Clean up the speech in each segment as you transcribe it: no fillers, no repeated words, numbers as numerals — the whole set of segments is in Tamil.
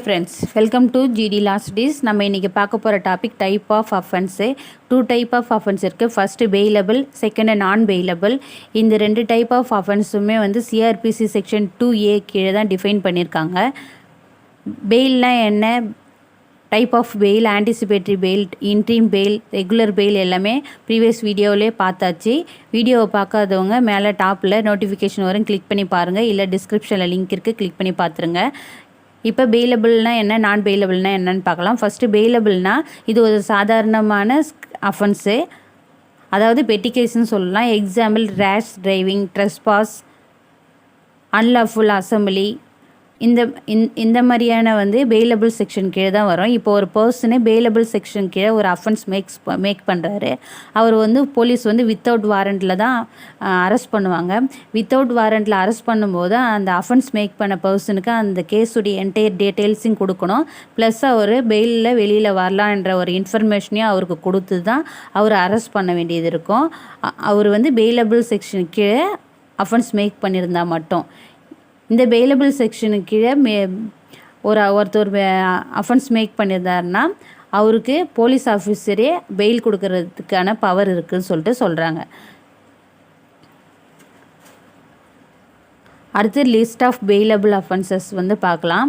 Friends, welcome to GD Last Days. நம்ம இன்னைக்கு பார்க்க போற topic type of offense. Two type of offense இருக்கு. First bailable, second non bailable. இந்த ரெண்டு டைப் ஆஃப் offenseமே வந்து CrPC செக்ஷன் 2A கீழே தான் டிஃபைன் பண்ணியிருக்காங்க. பெயில்னா என்ன, type of bail, anticipatory bail, interim bail, regular bail எல்லாமே ப்ரீவியஸ் வீடியோவிலே பார்த்தாச்சு. வீடியோவை பார்க்காதவங்க மேலே டாப்பில் நோட்டிஃபிகேஷன் வரும், கிளிக் பண்ணி பாருங்கள். இல்லை டிஸ்கிரிப்ஷனில் லிங்க் இருக்குது, கிளிக் பண்ணி பார்த்துருங்க. இப்போ பெயிலபிள்னால் என்ன, நான் பெயிலபிள்னால் என்னன்னு பார்க்கலாம். ஃபஸ்ட்டு பெயிலபிள்னால் இது ஒரு சாதாரணமான அஃபென்ஸு, அதாவது பெட்டி கேஸ்ன்னு சொல்லலாம். Example rash driving, trespass, unlawful assembly, இந்த மாதிரியான வந்து பெயிலபிள் செக்ஷன் கீழே தான் வரும். இப்போ ஒரு பர்சனே பெயிலபிள் செக்ஷன் கீழே ஒரு அஃபென்ஸ் மேக் பண்ணுறாரு. அவர் வந்து போலீஸ் வந்து வித்தவுட் வாரண்ட்டில் தான் அரெஸ்ட் பண்ணுவாங்க. வித்தவுட் வாரண்ட்டில் அரெஸ்ட் பண்ணும்போது அந்த அஃபென்ஸ் மேக் பண்ண பர்சனுக்கு அந்த கேஸுடைய என்டையர் டீட்டெயில்ஸையும் கொடுக்கணும். ப்ளஸ் அவர் பெயிலில் வெளியில் வரலான்ற ஒரு இன்ஃபர்மேஷனையும் அவருக்கு கொடுத்து தான் அவர் அரெஸ்ட் பண்ண வேண்டியது இருக்கும். அவர் வந்து பெயிலபிள் செக்ஷன் கீழே அஃபென்ஸ் மேக் பண்ணியிருந்தால் மட்டும். இந்த பெயிலபிள் செக்ஷனுக்கு கீழே ஒருத்தர் அஃபென்ஸ் மேக் பண்ணியிருந்தாருன்னா அவருக்கு போலீஸ் ஆஃபீஸரே பெயில் கொடுக்கறதுக்கான பவர் இருக்குதுன்னு சொல்லிட்டு சொல்கிறாங்க. அடுத்து லிஸ்ட் ஆஃப் பெயிலபிள் அஃபென்சஸ் வந்து பார்க்கலாம்.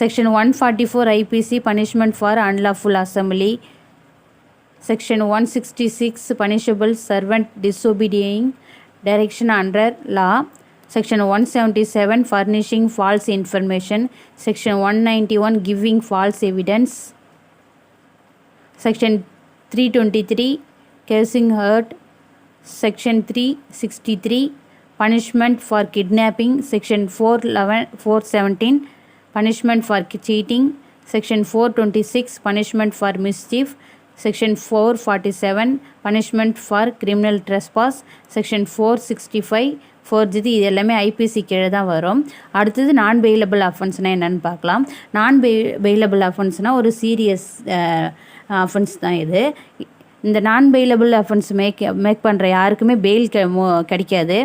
Section 144 IPC punishment for unlawful assembly. Section 166 punishable servant disobeying direction under law. Section 177 furnishing false information. Section 191 giving false evidence. Section 323 causing hurt. Section 363 punishment for kidnapping. Section 417 punishment for cheating. Section 426 punishment for mischief. Section 447 punishment for criminal trespass. Section 465 forgery. இது எல்லாமே ஐபிசி கீழே தான் வரும். அடுத்தது நான் பெயிலபிள் அஃபென்ஸ்னால் என்னென்னு பார்க்கலாம். நான் பெயிலபிள் அஃபென்ஸ்னால் ஒரு சீரியஸ் அஃபென்ஸ் தான் இது. இந்த நான் பெயிலபிள் அஃபென்ஸ் மேக் பண்ணுற யாருக்குமே பெயில் கிடைக்காது.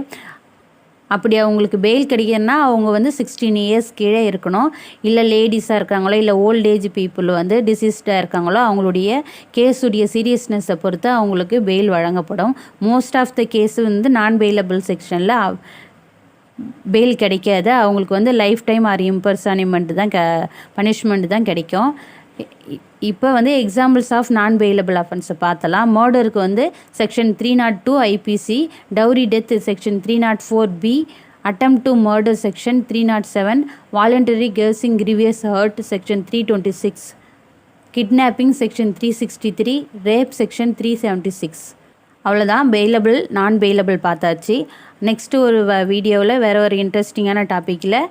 அப்படி அவங்களுக்கு பெயில் கிடைக்கணும்னா அவங்க வந்து 16 இயர்ஸ் கீழே இருக்கணும். இல்லை லேடிஸாக இருக்காங்களோ, இல்லை ஓல்ட் ஏஜ் பீப்புள் வந்து டிசீஸ்டாக இருக்காங்களோ, அவங்களுடைய கேஸுடைய சீரியஸ்னஸை பொறுத்து அவங்களுக்கு பெயில் வழங்கப்படும். மோஸ்ட் ஆஃப் த கேஸு வந்து நான் பெயிலபிள் செக்ஷனில் பெயில் கிடைக்காது. அவங்களுக்கு வந்து லைஃப் டைம் ஆர் இம்பர்சானிமெண்ட் தான் பனிஷ்மெண்ட் தான் கிடைக்கும். இப்போ வந்து எக்ஸாம்பிள்ஸ் ஆஃப் நான் பெயிலபிள் அஃபென்ஸை பார்த்தலாம். மர்டருக்கு வந்து section 302 IPC, dowry death section 304B, attempt to murder section 307, voluntary causing grievous hurt section 326, kidnapping section 363, rape section 376. அவ்வளோதான், பெயிலபிள் நான் பெயிலபிள் பார்த்தாச்சு. நெக்ஸ்ட்டு ஒரு வீடியோவில் வேறு ஒரு இன்ட்ரெஸ்டிங்கான டாப்பிக்கில்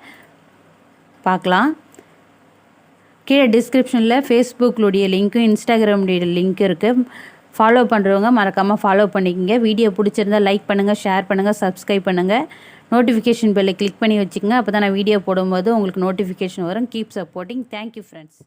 பார்க்கலாம். கீழே டிஸ்கிரிப்ஷனில் ஃபேஸ்புக்லுடைய லிங்க்கும் இன்ஸ்டாகிராமுடைய லிங்க் இருக்குது. ஃபாலோ பண்ணுறவங்க மறக்காமல் ஃபாலோ பண்ணிக்கோங்க. வீடியோ பிடிச்சிருந்தால் லைக் பண்ணுங்கள், ஷேர் பண்ணுங்கள், சப்ஸ்கிரைப் பண்ணுங்கள். நோட்டிஃபிகேஷன் பெல்லை கிளிக் பண்ணி வச்சுக்கோங்க. அப்போ தான் நான் வீடியோ போடும்போது உங்களுக்கு நோட்டிஃபிகேஷன் வரும். Keep supporting. Thank you friends.